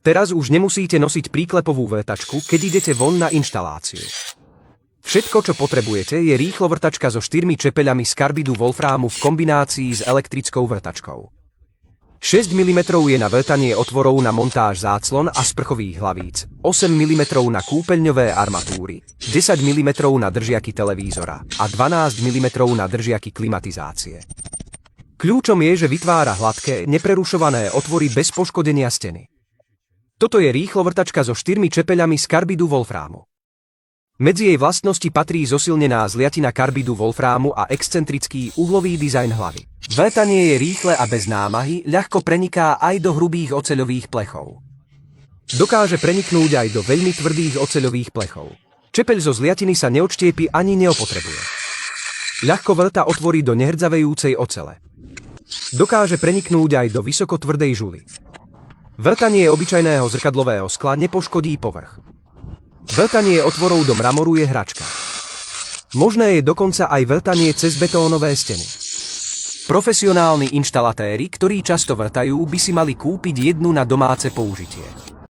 Teraz už nemusíte nosiť príklepovú vrtačku, keď idete von na inštaláciu. Všetko, čo potrebujete, je rýchlovrtačka so 4 čepeľami z karbidu wolframu v kombinácii s elektrickou vrtačkou. 6 mm je na vrtanie otvorov na montáž záclon a sprchových hlavíc, 8 mm na kúpeľňové armatúry, 10 mm na držiaky televízora a 12 mm na držiaky klimatizácie. Kľúčom je, že vytvára hladké, neprerušované otvory bez poškodenia steny. Toto je rýchlovrtačka so 4 čepeľami z karbidu wolframu. Medzi jej vlastnosti patrí zosilnená zliatina karbidu wolframu a excentrický uhlový dizajn hlavy. Vrtanie je rýchle a bez námahy, ľahko preniká aj do hrubých oceľových plechov. Dokáže preniknúť aj do veľmi tvrdých oceľových plechov. Čepeľ zo zliatiny sa neodštiepi ani neopotrebuje. Ľahko vrta otvorí do nehrdzavejúcej ocele. Dokáže preniknúť aj do vysokotvrdej žuly. Vrtanie obyčajného zrkadlového skla nepoškodí povrch. Vrtanie otvorov do mramoru je hračka. Možné je dokonca aj vrtanie cez betónové steny. Profesionálni inštalatéri, ktorí často vrtajú, by si mali kúpiť jednu na domáce použitie.